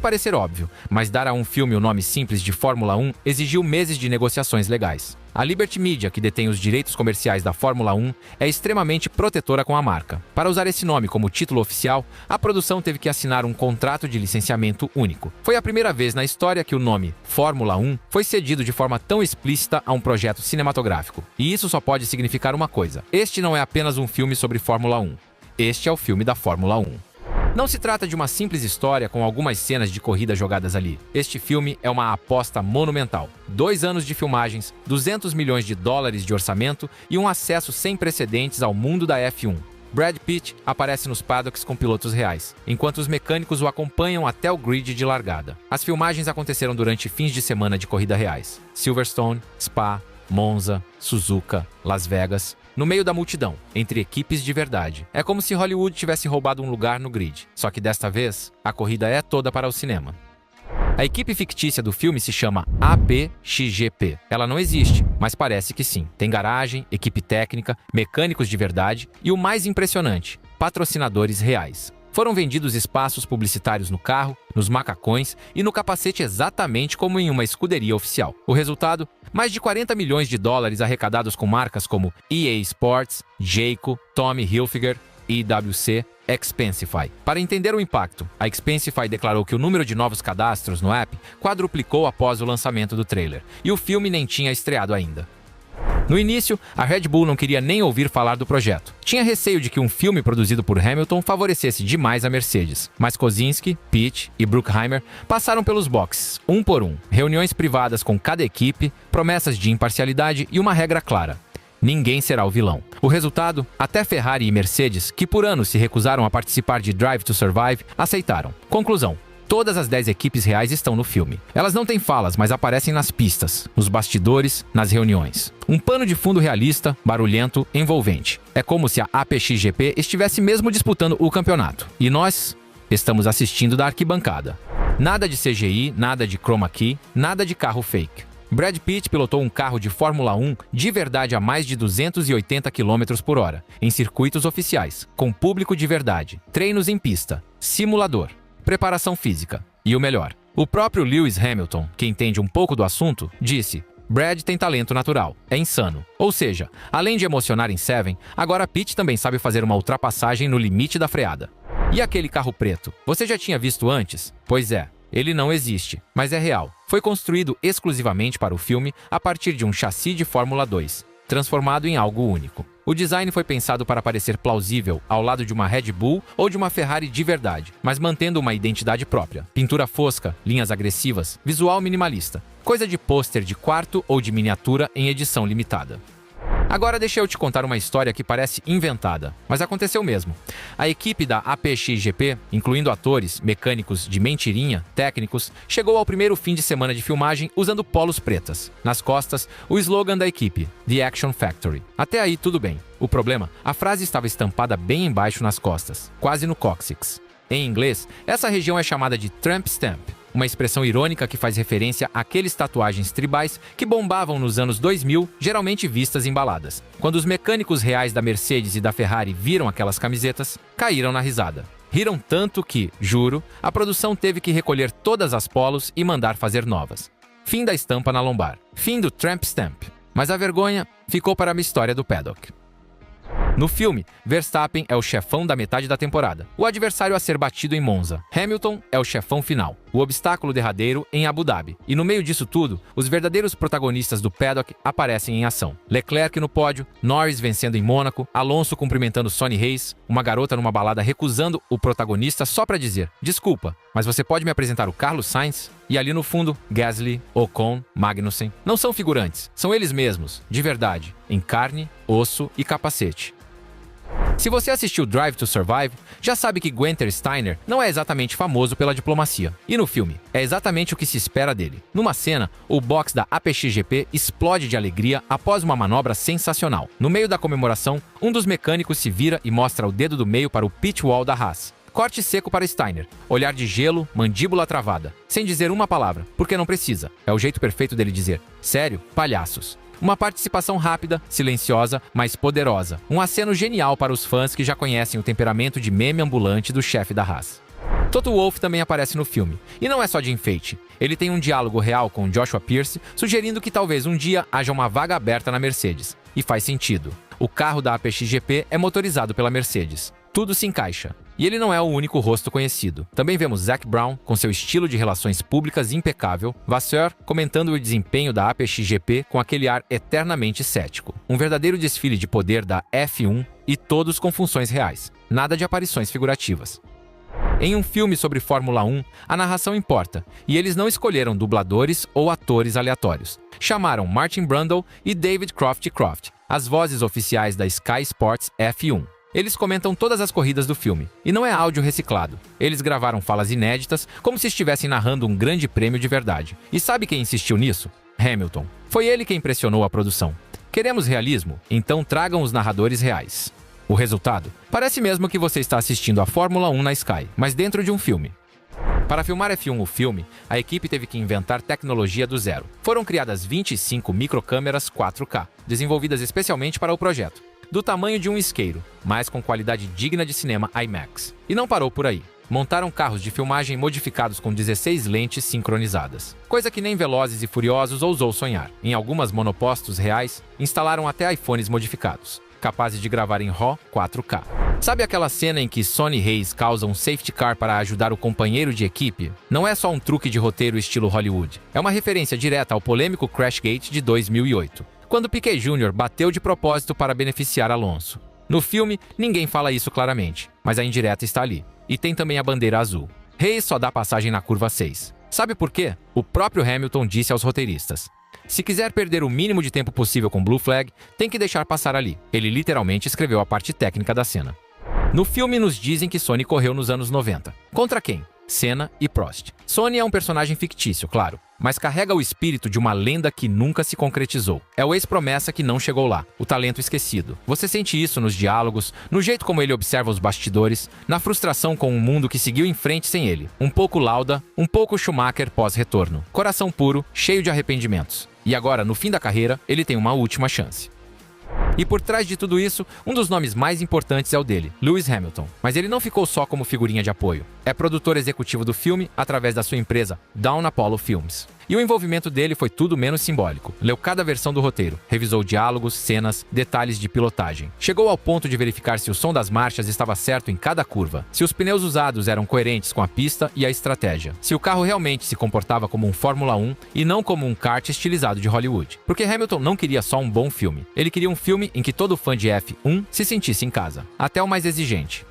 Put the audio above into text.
parecer óbvio, mas dar a um filme o nome simples de Fórmula 1 exigiu meses de negociações legais. A Liberty Media, que detém os direitos comerciais da Fórmula 1, é extremamente protetora com a marca. Para usar esse nome como título oficial, a produção teve que assinar um contrato de licenciamento único. Foi a primeira vez na história que o nome Fórmula 1 foi cedido de forma tão explícita a um projeto cinematográfico. E isso só pode significar uma coisa: este não é apenas um filme sobre Fórmula 1. Este é o filme da Fórmula 1. Não se trata de uma simples história com algumas cenas de corrida jogadas ali. Este filme é uma aposta monumental. 2 anos de filmagens, 200 milhões de dólares de orçamento e um acesso sem precedentes ao mundo da F1. Brad Pitt aparece nos paddocks com pilotos reais, enquanto os mecânicos o acompanham até o grid de largada. As filmagens aconteceram durante fins de semana de corrida reais. Silverstone, Spa, Monza, Suzuka, Las Vegas, no meio da multidão, entre equipes de verdade. É como se Hollywood tivesse roubado um lugar no grid, só que desta vez, a corrida é toda para o cinema. A equipe fictícia do filme se chama APXGP. Ela não existe, mas parece que sim. Tem garagem, equipe técnica, mecânicos de verdade e o mais impressionante, patrocinadores reais. Foram vendidos espaços publicitários no carro, nos macacões e no capacete exatamente como em uma escuderia oficial. O resultado? Mais de 40 milhões de dólares arrecadados com marcas como EA Sports, Jayco, Tommy Hilfiger, IWC, Expensify. Para entender o impacto, a Expensify declarou que o número de novos cadastros no app quadruplicou após o lançamento do trailer, e o filme nem tinha estreado ainda. No início, a Red Bull não queria nem ouvir falar do projeto. Tinha receio de que um filme produzido por Hamilton favorecesse demais a Mercedes. Mas Kozinski, Pitt e Bruckheimer passaram pelos boxes, um por um. Reuniões privadas com cada equipe, promessas de imparcialidade e uma regra clara: ninguém será o vilão. O resultado? Até Ferrari e Mercedes, que por anos se recusaram a participar de Drive to Survive, aceitaram. Conclusão: todas as 10 equipes reais estão no filme. Elas não têm falas, mas aparecem nas pistas, nos bastidores, nas reuniões. Um pano de fundo realista, barulhento, envolvente. É como se a APXGP estivesse mesmo disputando o campeonato. E nós estamos assistindo da arquibancada. Nada de CGI, nada de chroma key, nada de carro fake. Brad Pitt pilotou um carro de Fórmula 1 de verdade a mais de 280 km por hora, em circuitos oficiais, com público de verdade, treinos em pista, simulador, preparação física. E o melhor, o próprio Lewis Hamilton, que entende um pouco do assunto, disse: Brad tem talento natural, é insano. Ou seja, além de emocionar em Seven, agora Pitt também sabe fazer uma ultrapassagem no limite da freada. E aquele carro preto? Você já tinha visto antes? Pois é, ele não existe, mas é real. Foi construído exclusivamente para o filme a partir de um chassi de Fórmula 2, transformado em algo único. O design foi pensado para parecer plausível ao lado de uma Red Bull ou de uma Ferrari de verdade, mas mantendo uma identidade própria. Pintura fosca, linhas agressivas, visual minimalista. Coisa de pôster de quarto ou de miniatura em edição limitada. Agora deixa eu te contar uma história que parece inventada, mas aconteceu mesmo. A equipe da APXGP, incluindo atores, mecânicos de mentirinha, técnicos, chegou ao primeiro fim de semana de filmagem usando polos pretas. Nas costas, o slogan da equipe, The Action Factory. Até aí tudo bem. O problema? A frase estava estampada bem embaixo nas costas, quase no cóccix. Em inglês, essa região é chamada de Tramp Stamp, uma expressão irônica que faz referência àqueles tatuagens tribais que bombavam nos anos 2000, geralmente vistas em baladas. Quando os mecânicos reais da Mercedes e da Ferrari viram aquelas camisetas, caíram na risada. Riram tanto que, juro, a produção teve que recolher todas as polos e mandar fazer novas. Fim da estampa na lombar. Fim do Tramp Stamp. Mas a vergonha ficou para a história do paddock. No filme, Verstappen é o chefão da metade da temporada, o adversário a ser batido em Monza. Hamilton é o chefão final, o obstáculo derradeiro em Abu Dhabi. E no meio disso tudo, os verdadeiros protagonistas do paddock aparecem em ação. Leclerc no pódio, Norris vencendo em Mônaco, Alonso cumprimentando Sonny Hayes, uma garota numa balada recusando o protagonista só para dizer: desculpa, mas você pode me apresentar o Carlos Sainz? E ali no fundo, Gasly, Ocon, Magnussen. Não são figurantes, são eles mesmos, de verdade, em carne, osso e capacete. Se você assistiu Drive to Survive, já sabe que Guenther Steiner não é exatamente famoso pela diplomacia. E no filme, é exatamente o que se espera dele. Numa cena, o box da APXGP explode de alegria após uma manobra sensacional. No meio da comemoração, um dos mecânicos se vira e mostra o dedo do meio para o pit wall da Haas. Corte seco para Steiner. Olhar de gelo, mandíbula travada. Sem dizer uma palavra, porque não precisa. É o jeito perfeito dele dizer: sério, palhaços. Uma participação rápida, silenciosa, mas poderosa. Um aceno genial para os fãs que já conhecem o temperamento de meme ambulante do chefe da Haas. Toto Wolff também aparece no filme, e não é só de enfeite. Ele tem um diálogo real com Joshua Pierce, sugerindo que talvez um dia haja uma vaga aberta na Mercedes. E faz sentido. O carro da APX-GP é motorizado pela Mercedes. Tudo se encaixa. E ele não é o único rosto conhecido. Também vemos Zac Brown, com seu estilo de relações públicas impecável, Vasseur comentando o desempenho da APX-GP com aquele ar eternamente cético. Um verdadeiro desfile de poder da F1 e todos com funções reais. Nada de aparições figurativas. Em um filme sobre Fórmula 1, a narração importa, e eles não escolheram dubladores ou atores aleatórios. Chamaram Martin Brundle e David Croft, as vozes oficiais da Sky Sports F1. Eles comentam todas as corridas do filme, e não é áudio reciclado. Eles gravaram falas inéditas, como se estivessem narrando um grande prêmio de verdade. E sabe quem insistiu nisso? Hamilton. Foi ele quem impressionou a produção. Queremos realismo? Então tragam os narradores reais. O resultado? Parece mesmo que você está assistindo a Fórmula 1 na Sky, mas dentro de um filme. Para filmar F1 o filme, a equipe teve que inventar tecnologia do zero. Foram criadas 25 microcâmeras 4K, desenvolvidas especialmente para o projeto. Do tamanho de um isqueiro, mas com qualidade digna de cinema IMAX. E não parou por aí. Montaram carros de filmagem modificados com 16 lentes sincronizadas. Coisa que nem Velozes e Furiosos ousou sonhar. Em algumas monopostos reais, instalaram até iPhones modificados, capazes de gravar em RAW 4K. Sabe aquela cena em que Sonny Hayes causa um safety car para ajudar o companheiro de equipe? Não é só um truque de roteiro estilo Hollywood. É uma referência direta ao polêmico Crashgate de 2008, quando Piquet Jr. bateu de propósito para beneficiar Alonso. No filme, ninguém fala isso claramente, mas a indireta está ali. E tem também a bandeira azul. Hayes só dá passagem na curva 6. Sabe por quê? O próprio Hamilton disse aos roteiristas: se quiser perder o mínimo de tempo possível com Blue Flag, tem que deixar passar ali. Ele literalmente escreveu a parte técnica da cena. No filme nos dizem que Sonny correu nos anos 90. Contra quem? Senna e Prost. Sonny é um personagem fictício, claro, mas carrega o espírito de uma lenda que nunca se concretizou. É o ex-promessa que não chegou lá, o talento esquecido. Você sente isso nos diálogos, no jeito como ele observa os bastidores, na frustração com um mundo que seguiu em frente sem ele. Um pouco Lauda, um pouco Schumacher pós-retorno. Coração puro, cheio de arrependimentos. E agora, no fim da carreira, ele tem uma última chance. E por trás de tudo isso, um dos nomes mais importantes é o dele, Lewis Hamilton. Mas ele não ficou só como figurinha de apoio. É produtor executivo do filme através da sua empresa Down Apollo Films. E o envolvimento dele foi tudo menos simbólico. Leu cada versão do roteiro, revisou diálogos, cenas, detalhes de pilotagem. Chegou ao ponto de verificar se o som das marchas estava certo em cada curva, se os pneus usados eram coerentes com a pista e a estratégia, se o carro realmente se comportava como um Fórmula 1 e não como um kart estilizado de Hollywood. Porque Hamilton não queria só um bom filme. Ele queria um filme em que todo fã de F1 se sentisse em casa, até o mais exigente.